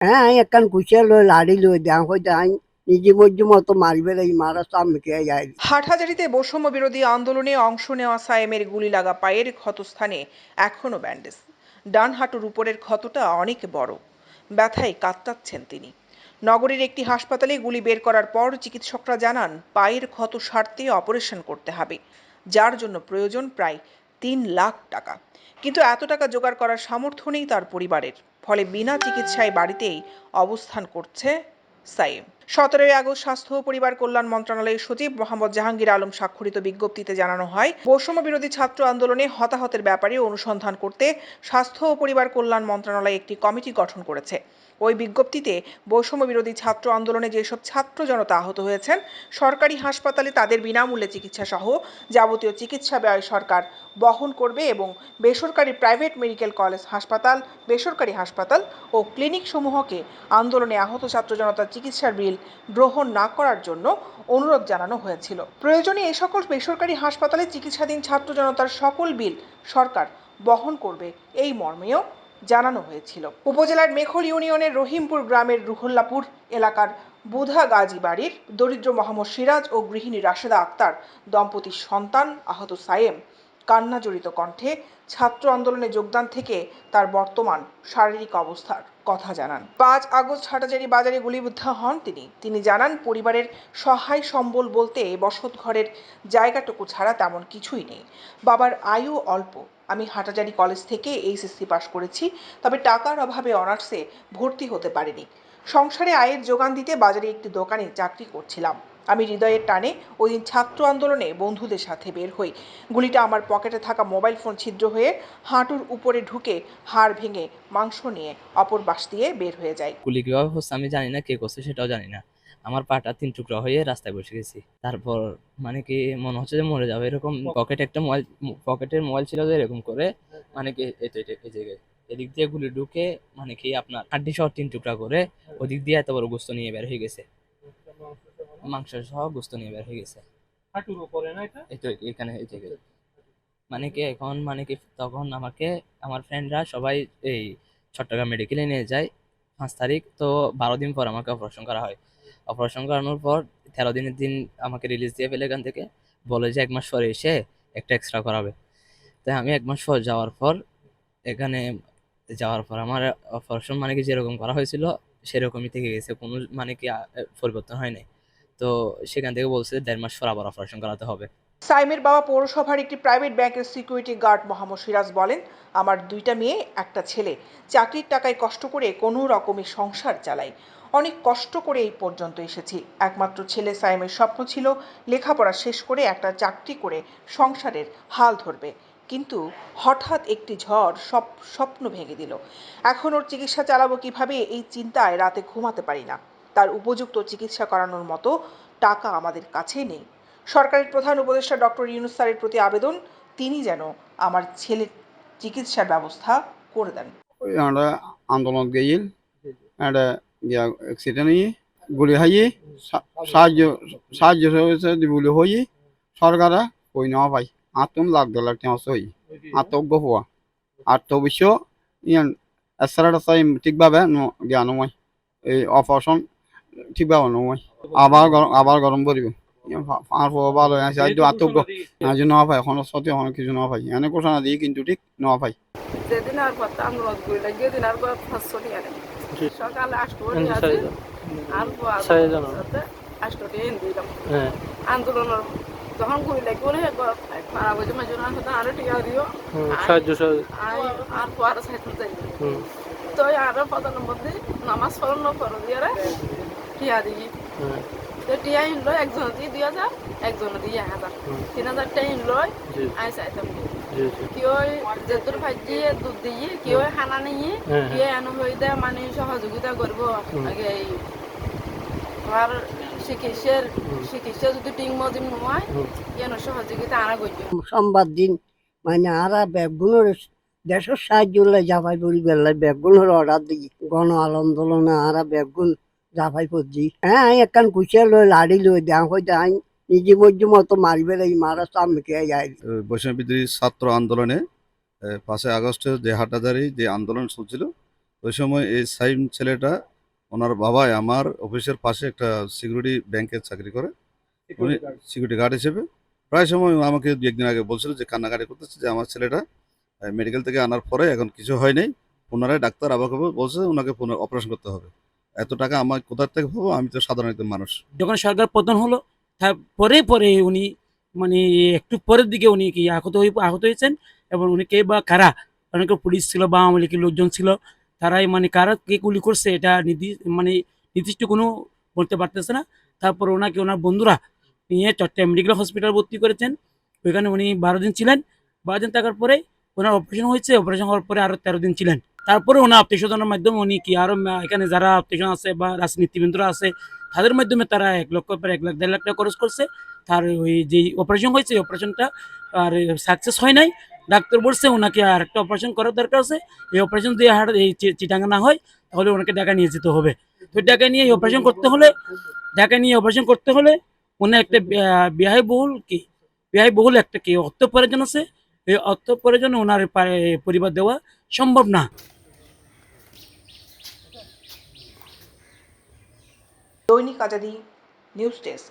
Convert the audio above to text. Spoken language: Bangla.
হ্যাঁ, একখান কুচিয়া লই লাড়ি লই দেন হইতে আইন নিজে মধ্যে মতো মারিবে এই মারা সামনে কে যায়। হাটহাজারীতে বৈষম্য বিরোধী আন্দোলনে অংশ নেওয়া সায়েমের গুলি লাগা পায়ের ক্ষতস্থানে এখনো ব্যান্ডেজ। ডান হাঁটুর উপরের ক্ষতটা অনেক বড়, ব্যথায় কাতরাচ্ছেন তিনি। নগরীর একটি হাসপাতালে গুলি বের করার পর চিকিৎসকরা জানান পায়ের ক্ষত সারতে অপারেশন করতে হবে, যার জন্য প্রয়োজন প্রায় 3 লাখ টাকা। কিন্তু এত টাকা জোগাড় করার সামর্থ্য নেই তার পরিবারের, ফলে বিনা চিকিৎসায় বাড়িতেই অবস্থান করছে সাইম। 17 আগস্ট স্বাস্থ্য ও পরিবার কল্যাণ মন্ত্রণালয়ের সচিব মোহাম্মদ জাহাঙ্গীর আলম স্বাক্ষরিত বিজ্ঞপ্তিতে জানানো হয়, বৈষম্য বিরোধী ছাত্র আন্দোলনে হতাহতের ব্যাপারে অনুসন্ধান করতে স্বাস্থ্য ও পরিবার কল্যাণ মন্ত্রণালয় একটি কমিটি গঠন করেছে। ওই বিজ্ঞপ্তিতে বৈষম্য বিরোধী ছাত্র আন্দোলনে যেসব ছাত্র জনতা আহত হয়েছেন, সরকারি হাসপাতালে তাদের বিনামূল্যে চিকিৎসা সহ যাবতীয় চিকিৎসা ব্যয় সরকার বহন করবে এবং বেসরকারি প্রাইভেট মেডিকেল কলেজ হাসপাতাল, বেসরকারি হাসপাতাল ও ক্লিনিক সমূহকে আন্দোলনে আহত ছাত্র জনতার চিকিৎসার বিল গ্রহণ না করার জন্য অনুরোধ জানানো হয়েছিল। প্রয়োজনে এই সকল বেসরকারি হাসপাতালে চিকিৎসাধীন ছাত্র জনতার সকল বিল সরকার বহন করবে, এই মর্মেও জানানো হয়েছিল। উপজেলার মেখল ইউনিয়নের রহিমপুর গ্রামের রুহুল্লাপুর এলাকার বুধা গাজী বাড়ির দরিদ্র মোহাম্মদ সিরাজ ও গৃহিণী রাশেদা আক্তার দম্পতির সন্তান আহত সায়েম কান্নাজড়িত কণ্ঠে ছাত্র আন্দোলনে যোগদান থেকে তার বর্তমান শারীরিক অবস্থার কথা জানান। 5 আগস্ট হাটহাজারী বাজারে গুলিবিদ্ধ হন তিনি জানান, পরিবারের সহায় সম্বল বলতে বসত ঘরের জায়গাটুকু ছাড়া তেমন কিছুই নেই। বাবার আয়ু অল্প। আমি হাটহাজারী কলেজ থেকে এইচএসসি পাশ করেছি, তবে টাকার অভাবে অনার্সে ভর্তি হতে পারিনি। সংসারে আয়ের যোগান দিতে বাজারে একটি দোকানে চাকরি করছিলাম। আমি হৃদয়ের টানে ওই দিন ছাত্র আন্দোলনে বন্ধুদের সাথে বের হই। গুলিটা আমার পকেটে থাকা মোবাইল ফোন ছিদ্র হয়ে হাঁটুর উপরে ঢুকে হাড় ভেঙে মাংস নিয়ে অপর পাশ দিয়ে বের হয়ে যায়। গুলি কিভাবে হচ্ছে আমি জানি না, কে করছে সেটাও জানি না। আমার পাটা 3 টুকরা হয়ে রাস্তায় বসে গেছি। তারপর মানে কি মনে হচ্ছে যে মরে যাবে এরকম। পকেটের মোবাইল ছিল যে এরকম করে মানে কি এই জায়গায় এদিক দিয়ে গুলি ঢুকে মানে কি আপনার হাড্ডি সহ 3 টুকরা করে ওদিক দিয়ে এত বড় গোস্ত নিয়ে বের হয়ে গেছে, মাংস সহ গোস্ত নিয়ে বের হয়ে গেছে হাঁটুর উপরে না এটা, এই তো এখানে এই জায়গায়। মানে কি এখন মানে কি তখন আমাকে আমার ফ্রেন্ডরা সবাই এই চট্টগ্রাম মেডিকেলে নিয়ে যায় 5 তারিখ। তো 12 দিন পর আমাকে অপারেশন করা হয়। অপারেশন করানোর পর 13 দিনের দিন আমাকে রিলিজ দিয়ে ফেলে এখান থেকে, বলে যে 1 মাস পরে এসে একটা এক্সট্রা করাবে। তাই আমি 1 মাস পর এখানে যাওয়ার পর আমার অপারেশন মানে কি যেরকম করা হয়েছিল সেরকমই থেকে গেছে, কোনো মানে কি পরিবর্তন হয় নাই। তো সেখান থেকে বলছে 1.5 মাস পর আবার অপারেশন করাতে হবে। সাইমের বাবা পৌরসভার একটি প্রাইভেট ব্যাংকের সিকিউরিটি গার্ড মোহাম্মদ সিরাজ বলেন, আমার 2টা মেয়ে, একটা ছেলে। চাকরির টাকায় কষ্ট করে কোনো রকমের সংসার চালাই। অনেক কষ্ট করে এই পর্যন্ত এসেছি। একমাত্র ছেলে সাইমের স্বপ্ন ছিল লেখাপড়া শেষ করে একটা চাকরি করে সংসারের হাল ধরবে, কিন্তু হঠাৎ একটি ঝড় সব স্বপ্ন ভেঙে দিল। এখন ওর চিকিৎসা চালাবো কিভাবে, এই চিন্তায় রাতে ঘুমাতে পারি না। তার উপযুক্ত চিকিৎসা করানোর মতো টাকা আমাদের কাছে নেই। সরকারের প্রধান উপদেষ্টা ডক্টর ইউনূস স্যারের প্রতি আবেদন, তিনি যেন আমার ছেলের চিকিৎসার ব্যবস্থা করে দেন। আমরা আন্দোলন গেইল একটা অ্যাক্সিডেন্ট হয়ে গুলি হাইয়ে সাহায্য সাহায্য হয়েছে গুলি হয়ে সরকারে কই নেওয়া পাই 8 লাখ টাকা হই আত্মজ্ঞ হওয়া আর তো অবশ্য ইয়ান এছাড়া তাই ঠিকভাবে জ্ঞান নয়, এই অপারেশন ঠিকভাবে নয়, আবার গরম পড়িব আর ভালো আছে আত্মজ্ঞ নেওয়া পাই এখন সত্যি অনেক কিছু নেওয়া পাই এনে ঘোষণা দিয়ে কিন্তু ঠিক নেওয়া পাই। যেদিন আর কথা আন্দোলন করি লাগে যেদিন আর 500 টাকা সকালে 8টা আছে আর 8টা দিলাম আন্দোলনের যখন করি লাগে বলে খারাপ হয়েছে মাঝে মাঝে আরো টিকা দিও সাহায্য আর পর সাইকেল যাই তো আরো 15 মধ্যে নামাজ পড়ার পর দিয়ে টিয়া দিই তো টিয়া ইনলো একজন দিয়ে 2000 একজন দিয়ে 1000 3000 টাকা ইনলো আই চাইতাম কেউ যেদুর ভাজিয়ে দুধ দিয়ে কেউ খানা নিয়ে কেউ এনে হয়ে দেয় মানে সহযোগিতা করবো আগে এই আর চিকিৎসা যদি টিং মজিম নয় কেন সহযোগিতা আনা করবে। সোমবার দিন মানে আরা ব্যাগগুলোর দেশের সাহায্য জাফাই পরি বেলায় ব্যাগগুলোর অর্ডার দিই গণ আন্দোলনে আরা ব্যাগগুল জাফাই পড়ছি। হ্যাঁ, একখান কুচিয়া লই লাড়ি লই দেন হইতে আইন নিজে মধ্যে মতো মারিবে এই মারা সামনে কে যায়। বৈষম্য বিরোধী ছাত্র আন্দোলনে 5 আগস্টে যে হাটহাজারী যে আন্দোলন চলছিল ওই সময় এই সাইম ছেলেটা, ওনার বাবাই আমার অফিসের পাশে একটা সিকিউরিটি ব্যাংকে চাকরি করে, উনি সিকিউরিটি গার্ড হিসেবে প্রায় সময় আমাকে দু একদিন আগে বলছিল যে কান্নাকাটি করতেছে যে আমার ছেলেটা মেডিকেল থেকে আনার পরে এখন কিছু হয় নাই, পুনরায় ডাক্তার আবার বলছে ওনাকে অপারেশন করতে হবে। এত টাকা আমার কোথা থেকে পাবো? আমি তো সাধারণ একজন মানুষ। যখন সরকার পতন হলো তারপরে পরে উনি মানে একটু পরের দিকে উনি কি আহত হয়েছেন, এবং উনি কে বা কারা, অনেকে পুলিশ ছিল বা আওয়ামী লীগের লোকজন ছিল, তারাই মানে কারা কে গুলি করছে এটা মানে নির্দিষ্ট কোনো বলতে পারতেছে না। তারপর ওনাকে ওনার বন্ধুরা নিয়ে চট্টগ্রাম মেডিকেল হসপিটাল ভর্তি করেছেন। ওইখানে উনি 12 দিন ছিলেন। 12 দিন থাকার পরে ওনার অপারেশন হয়েছে, অপারেশন হওয়ার পরে আরও 13 দিন ছিলেন। তারপরে ওনার আত্মীয় স্বজনের মাধ্যমে উনি কি আরও এখানে যারা আত্মীয় স্বজন আছে বা রাজনীতিবিন্দুরা আছে তাদের মাধ্যমে তারা 1 লক্ষ প্রায় 1 লাখ 1.5 লাখ টাকা খরচ করছে। তার ওই যে অপারেশন হয়েছে এই অপারেশনটা আর সাকসেস হয় নাই। ডাক্তার বলছে ওনাকে আর একটা অপারেশন করার দরকার আছে। এই অপারেশন দিয়ে এই চিটাঙ্গা না হয় তাহলে ওনাকে ঢাকা নিয়ে যেতে হবে। তো ঢাকা নিয়ে অপারেশন করতে হলে ওনার একটা ব্যয়বহুল একটা কি অর্থ প্রয়োজন আছে। এই অর্থ প্রয়োজনে ওনার পরিবার দেওয়া সম্ভব না। দৈনিক আজাদী নিউজ ডেস্ক।